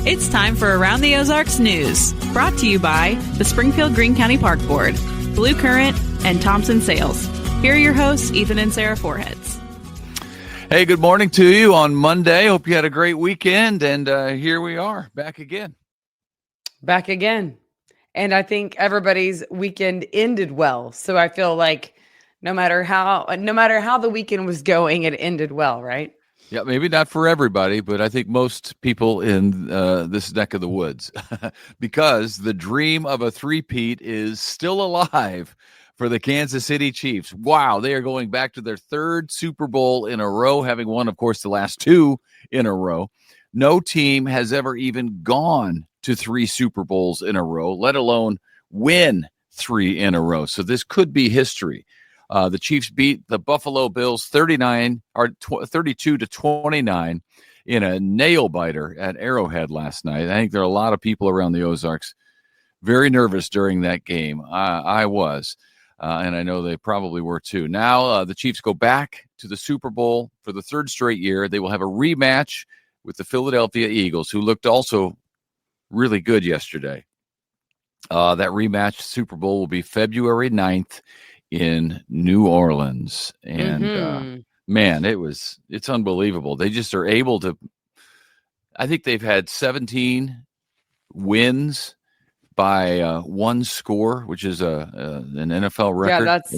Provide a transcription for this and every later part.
It's time for Around the Ozarks News, brought to you by the Springfield-Greene County Park Board, Blue Current, and Thompson Sales. Here are your hosts, Ethan and Sarah Foreheads. Hey, good morning to you on Monday. Hope you had a great weekend, and here we are, back again. Back again. And I think everybody's weekend ended well. So I feel like no matter how the weekend was going, it ended well, right? Yeah, maybe not for everybody, but I think most people in this neck of the woods, because the dream of a three-peat is still alive for the Kansas City Chiefs. Wow, they are going back to their third Super Bowl in a row, having won, of course, the last two in a row. No team has ever even gone to three Super Bowls in a row, let alone win three in a row. So this could be history. The Chiefs beat the Buffalo Bills 32-29 in a nail biter at Arrowhead last night. I think there are a lot of people around the Ozarks very nervous during that game. I was, and I know they probably were too. Now the Chiefs go back to the Super Bowl for the third straight year. They will have a rematch with the Philadelphia Eagles, who looked also really good yesterday. That rematch Super Bowl will be February 9th. In New Orleans. And man, it's unbelievable. They just are able to, I think they've had 17 wins by one score, which is an NFL record. Yeah, that's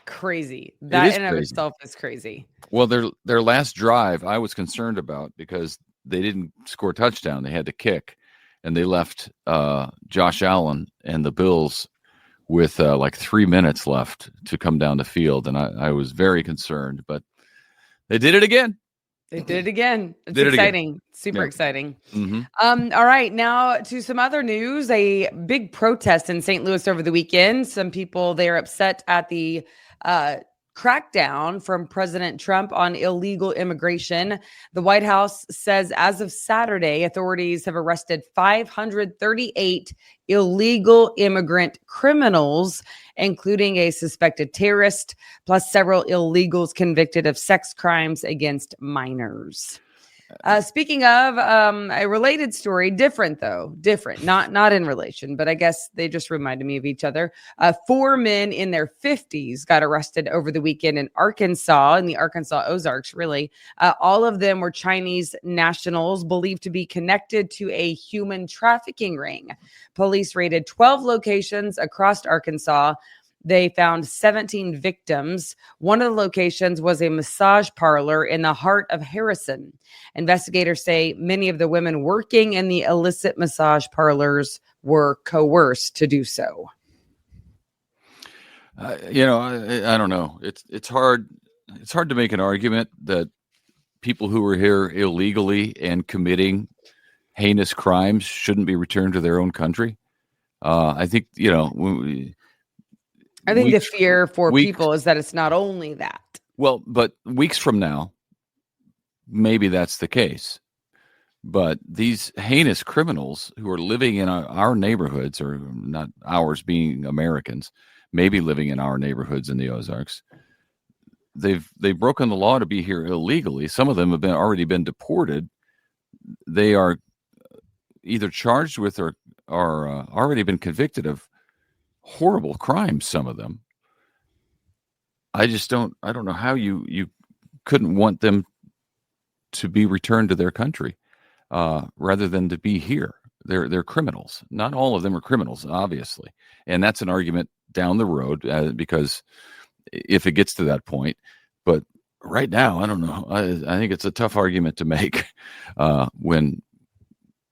crazy. That in and of itself is crazy. Well, their last drive I was concerned about because they didn't score a touchdown. They had to kick, and they left Josh Allen and the Bills with like 3 minutes left to come down the field. And I was very concerned, but they did it again. They did it again. It's exciting. Super exciting. Mm-hmm. All right. Now to some other news. A big protest in St. Louis over the weekend. Some people, they're upset at the crackdown from President Trump on illegal immigration. The White House says as of Saturday, authorities have arrested 538 illegal immigrant criminals, including a suspected terrorist, plus several illegals convicted of sex crimes against minors. Speaking of a related story, different, not in relation, but I guess they just reminded me of each other. 4 men in their 50s got arrested over the weekend in Arkansas, in the Arkansas Ozarks, really. All of them were Chinese nationals believed to be connected to a human trafficking ring. Police raided 12 locations across Arkansas. They found 17 victims. One of the locations was a massage parlor in the heart of Harrison. Investigators say many of the women working in the illicit massage parlors were coerced to do so. I don't know. It's hard. It's hard to make an argument that people who are here illegally and committing heinous crimes shouldn't be returned to their own country. I think, I think the fear for people is that it's not only that. Well, but weeks from now, maybe that's the case. But these heinous criminals who are living in our neighborhoods, or not ours being Americans, maybe living in our neighborhoods in the Ozarks, they've broken the law to be here illegally. Some of them have already been deported. They are either charged with or already been convicted of horrible crimes, some of them. I don't know how you couldn't want them to be returned to their country rather than to be here. They're criminals. Not all of them are criminals, obviously. And that's an argument down the road because if it gets to that point. But right now, I don't know. I think it's a tough argument to make when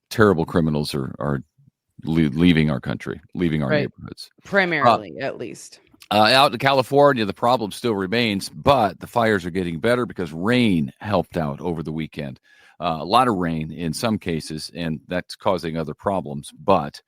terrible criminals are leaving our country, leaving our neighborhoods. Primarily, at least. Out in California, the problem still remains, but the fires are getting better because rain helped out over the weekend. A lot of rain in some cases, and that's causing other problems. But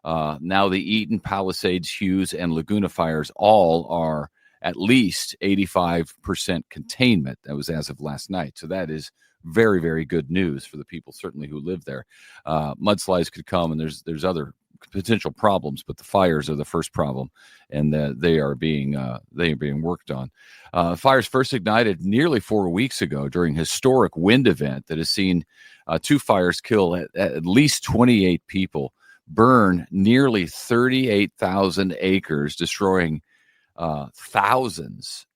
now the Eaton, Palisades, Hughes, and Laguna fires all are at least 85% containment. That was as of last night. So that is very, very good news for the people certainly who live there. Mudslides could come, and there's other potential problems, but the fires are the first problem, and they are being worked on. Fires first ignited nearly 4 weeks ago during a historic wind event that has seen 2 fires kill at least 28 people, burn nearly 38,000 acres, destroying thousands,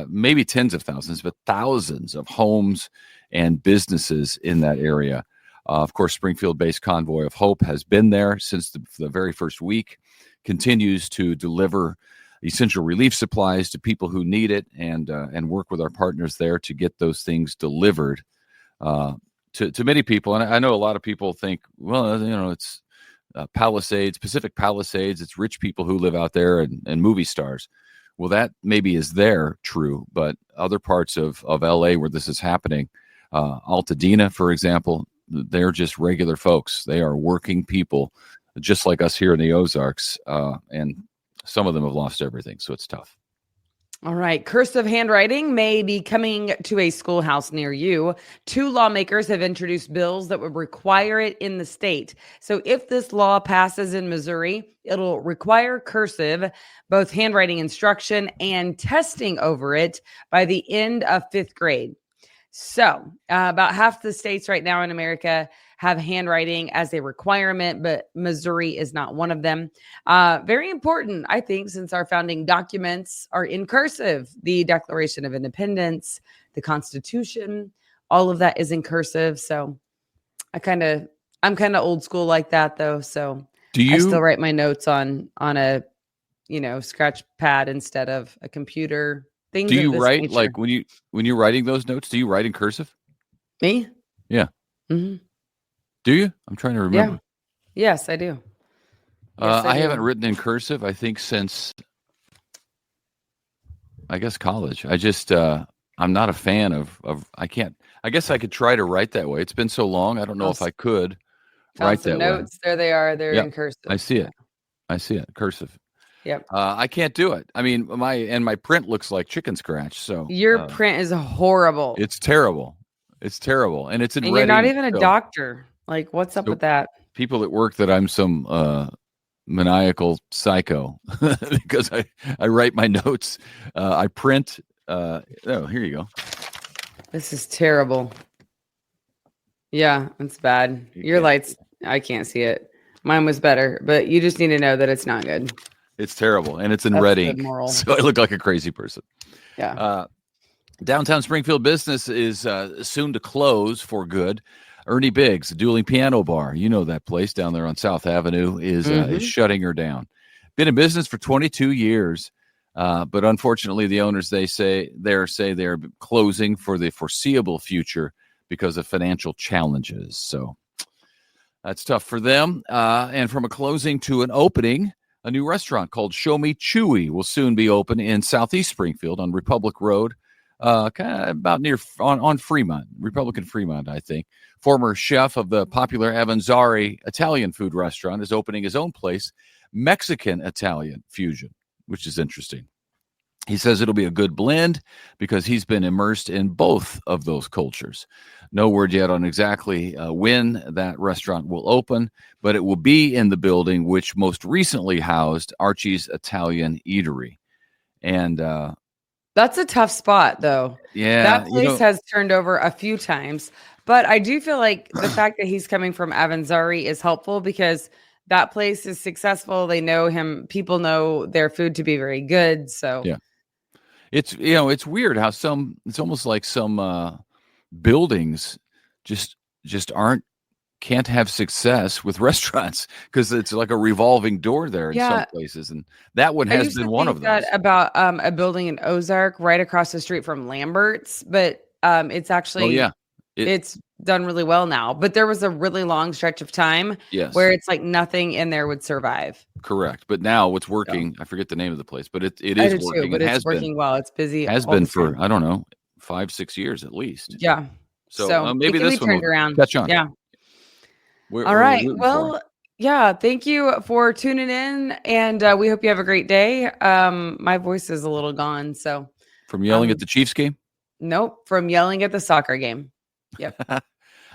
maybe tens of thousands, but thousands of homes and businesses in that area. Of course, Springfield-based Convoy of Hope has been there since the very first week, continues to deliver essential relief supplies to people who need it, and work with our partners there to get those things delivered to many people. And I know a lot of people think, well, it's Pacific Palisades, it's rich people who live out there and movie stars. Well, that maybe is true, but other parts of LA where this is happening, Altadena, for example, they're just regular folks. They are working people just like us here in the Ozarks, and some of them have lost everything, so it's tough. All right. Cursive handwriting may be coming to a schoolhouse near you. 2 lawmakers have introduced bills that would require it in the state. So if this law passes in Missouri, it'll require cursive, both handwriting instruction and testing over it by the end of 5th grade. So about half the states right now in America have handwriting as a requirement, but Missouri is not one of them. Very important, I think, since our founding documents are in cursive. The Declaration of Independence, the Constitution, all of that is in cursive. So I'm kind of old school like that, though. So I still write my notes on a scratch pad instead of a computer. Things. Do you write nature. Like when you're writing those notes? Do you write in cursive? Me? Yeah. Mm-hmm. Do you? I'm trying to remember. Yeah. Yes, I do. I haven't written in cursive, I think, since I guess college. I just I'm not a fan of I guess I could try to write that way. It's been so long. I don't know if I could write that notes. way. There they are. They're in cursive. I see it. Cursive. Yep. I can't do it. I mean, my print looks like chicken scratch. So your print is horrible. It's terrible. And it's in and Reading. You're not even a doctor. Like, what's up with that? People at work that I'm some maniacal psycho because I write my notes. I print. Here you go. This is terrible. Yeah, it's bad. Your lights, I can't see it. Mine was better, but you just need to know that it's not good. It's terrible, and it's in Reading, so I look like a crazy person. Yeah. Downtown Springfield business is soon to close for good. Ernie Biggs, the Dueling Piano Bar, you know that place down there on South Avenue, is shutting her down. Been in business for 22 years, but unfortunately, the owners say they're closing for the foreseeable future because of financial challenges. So that's tough for them. And from a closing to an opening, a new restaurant called Show Me Chewy will soon be open in Southeast Springfield on Republic Road, kind of about near on Fremont, Republican Fremont, I think. Former chef of the popular Avanzari Italian food restaurant is opening his own place, Mexican-Italian fusion, which is interesting. He says it'll be a good blend because he's been immersed in both of those cultures. No word yet on exactly when that restaurant will open, but it will be in the building which most recently housed Archie's Italian Eatery. And that's a tough spot, though. Yeah. That place has turned over a few times, but I do feel like the fact that he's coming from Avanzari is helpful because that place is successful. They know him. People know their food to be very good. So yeah. It's weird how it's almost like some buildings just can't have success with restaurants because it's like a revolving door there in some places, and that one has been one of those. About a building in Ozark right across the street from Lambert's, but it's actually it's done really well now. But there was a really long stretch of time where it's like nothing in there would survive. Correct. But now what's working, I forget the name of the place, but it is working. Too, but it's working well. It's busy. Has been for, I don't know, 5-6 years at least. Yeah. So maybe this one will around. Catch on. Yeah. All right. Well, yeah. Thank you for tuning in. And we hope you have a great day. My voice is a little gone. So from yelling at the Chiefs game? Nope. From yelling at the soccer game. Yep.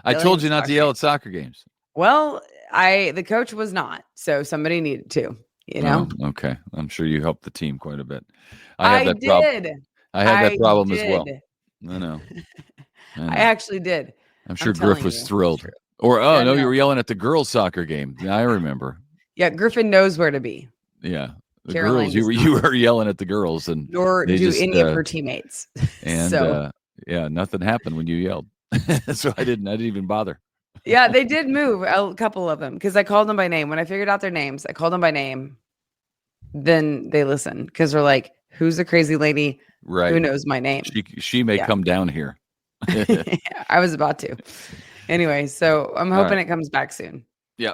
I told you not to yell at soccer games. Well, the coach was not. So somebody needed to, you know. Oh, okay. I'm sure you helped the team quite a bit. I Problem. did. I had that I problem as well. did. I know. I actually did. I'm sure telling Griff was you, thrilled. true. Or, Yeah, no, you no. were yelling at the girls' soccer game. Yeah, I remember. Yeah, Griffin knows where to be. Yeah. The Caroline girls, you were yelling at the girls, and nor they do just, any of her teammates. and So yeah, nothing happened when you yelled. So I didn't even bother. yeah, they did move a couple of them because I called them by name. When I figured out their names, I called them by name. Then they listen because they're like, "Who's the crazy lady? Right. Who knows my name? She may come down here." I was about to. Anyway, so I'm hoping it comes back soon. Yeah.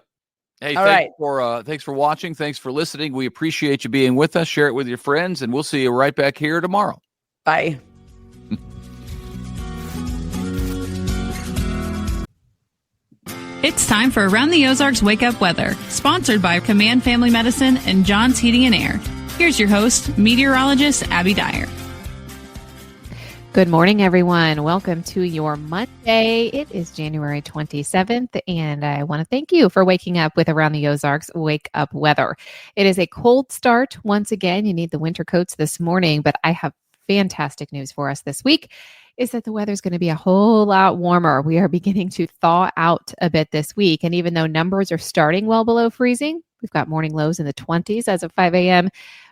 Hey, thanks for watching. Thanks for listening. We appreciate you being with us. Share it with your friends, and we'll see you right back here tomorrow. Bye. It's time for Around the Ozarks Wake Up Weather, sponsored by Command Family Medicine and John's Heating and Air. Here's your host, meteorologist Abby Dyer. Good morning, everyone. Welcome to your Monday. It is January 27th, and I want to thank you for waking up with Around the Ozarks Wake Up Weather. It is a cold start. Once again, you need the winter coats this morning, but I have fantastic news for us this week. Is that the weather's going to be a whole lot warmer. We are beginning to thaw out a bit this week. And even though numbers are starting well below freezing, we've got morning lows in the 20s as of 5 a.m.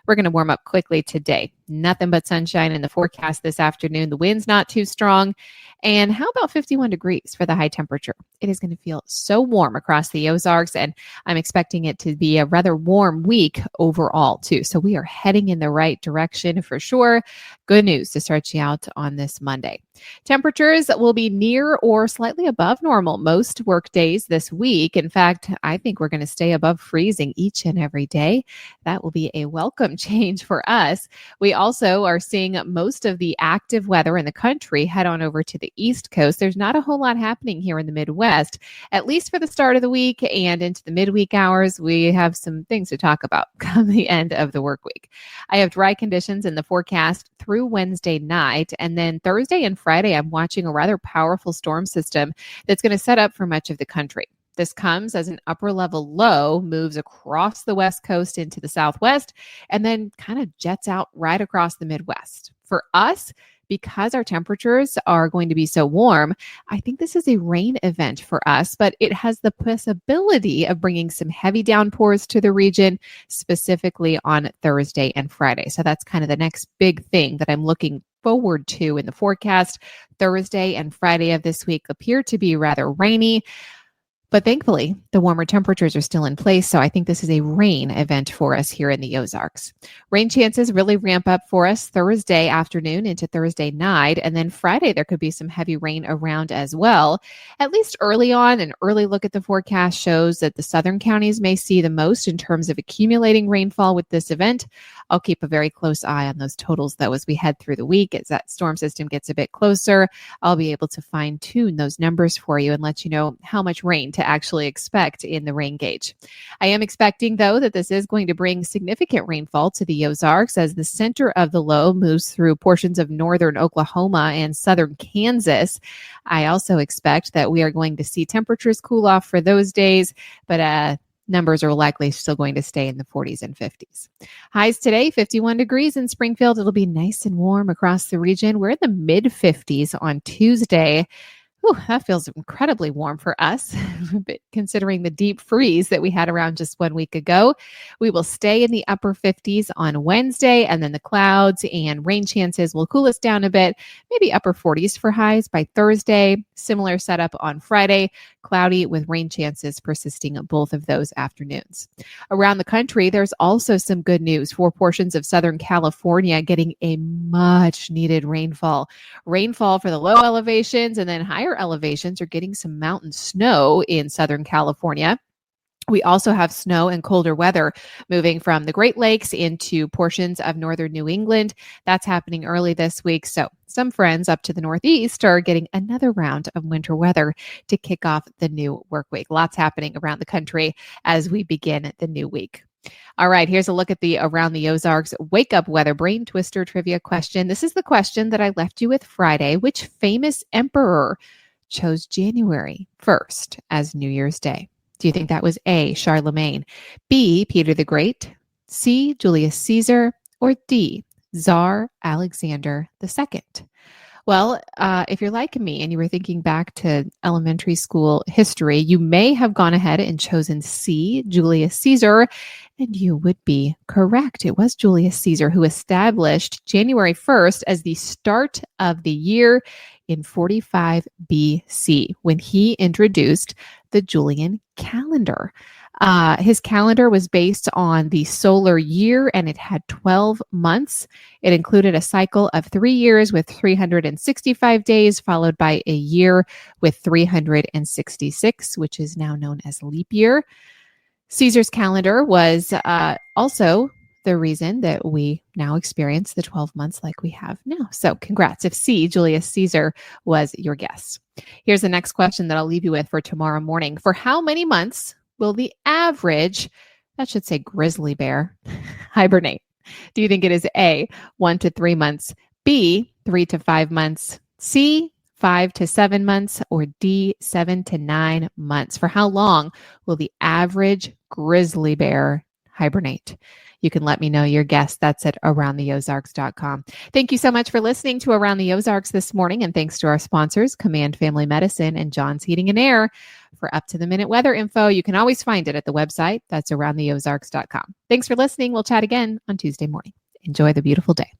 We're going to warm up quickly today. Nothing but sunshine in the forecast this afternoon. The wind's not too strong. And how about 51 degrees for the high temperature? It is going to feel so warm across the Ozarks, and I'm expecting it to be a rather warm week overall, too. So we are heading in the right direction for sure. Good news to start you out on this Monday. Temperatures will be near or slightly above normal most work days this week. In fact, I think we're going to stay above freezing each and every day. That will be a welcome change for us. We also are seeing most of the active weather in the country head on over to the East Coast. There's not a whole lot happening here in the Midwest, at least for the start of the week and into the midweek hours. We have some things to talk about come the end of the work week. I have dry conditions in the forecast through Wednesday night, and then Thursday and Friday, I'm watching a rather powerful storm system that's going to set up for much of the country. This comes as an upper level low moves across the West Coast into the Southwest and then kind of jets out right across the Midwest. For us, because our temperatures are going to be so warm, I think this is a rain event for us, but it has the possibility of bringing some heavy downpours to the region, specifically on Thursday and Friday. So that's kind of the next big thing that I'm looking forward to in the forecast. Thursday and Friday of this week appear to be rather rainy. But thankfully, the warmer temperatures are still in place, so I think this is a rain event for us here in the Ozarks. Rain chances really ramp up for us Thursday afternoon into Thursday night, and then Friday there could be some heavy rain around as well. At least early on, an early look at the forecast shows that the southern counties may see the most in terms of accumulating rainfall with this event. I'll keep a very close eye on those totals, though, as we head through the week. As that storm system gets a bit closer, I'll be able to fine-tune those numbers for you and let you know how much rain to actually expect in the rain gauge. I am expecting, though, that this is going to bring significant rainfall to the Ozarks as the center of the low moves through portions of northern Oklahoma and southern Kansas. I also expect that we are going to see temperatures cool off for those days, but numbers are likely still going to stay in the 40s and 50s. Highs today, 51 degrees in Springfield. It'll be nice and warm across the region. We're in the mid-50s on Tuesday. Whew, that feels incredibly warm for us, considering the deep freeze that we had around just 1 week ago. We will stay in the upper 50s on Wednesday, and then the clouds and rain chances will cool us down a bit, maybe upper 40s for highs by Thursday. Similar setup on Friday, cloudy with rain chances persisting both of those afternoons. Around the country, there's also some good news for portions of Southern California getting a much needed rainfall. Rainfall for the low elevations, and then higher elevations are getting some mountain snow in Southern California. We also have snow and colder weather moving from the Great Lakes into portions of northern New England. That's happening early this week. So some friends up to the Northeast are getting another round of winter weather to kick off the new work week. Lots happening around the country as we begin the new week. All right, here's a look at the Around the Ozarks Wake Up Weather Brain Twister trivia question. This is the question that I left you with Friday. Which famous emperor chose January 1st as New Year's Day? Do you think that was A, Charlemagne, B, Peter the Great, C, Julius Caesar, or D, Tsar Alexander II? Well, if you're like me and you were thinking back to elementary school history, you may have gone ahead and chosen C, Julius Caesar, and you would be correct. It was Julius Caesar who established January 1st as the start of the year in 45 BC when he introduced the Julian calendar. His calendar was based on the solar year, and it had 12 months. It included a cycle of 3 years with 365 days, followed by a year with 366, which is now known as leap year. Caesar's calendar was also the reason that we now experience the 12 months like we have now. So congrats if C, Julius Caesar, was your guess. Here's the next question that I'll leave you with for tomorrow morning. For how many months will the average, that should say grizzly bear, hibernate? Do you think it is A, 1 to 3 months, B, 3 to 5 months, C, 5 to 7 months, or D, 7 to 9 months? For how long will the average grizzly bear hibernate? You can let me know your guess. That's at aroundtheozarks.com. Thank you so much for listening to Around the Ozarks this morning. And thanks to our sponsors, Command Family Medicine and John's Heating and Air. For up-to-the-minute weather info, you can always find it at the website. That's aroundtheozarks.com. Thanks for listening. We'll chat again on Tuesday morning. Enjoy the beautiful day.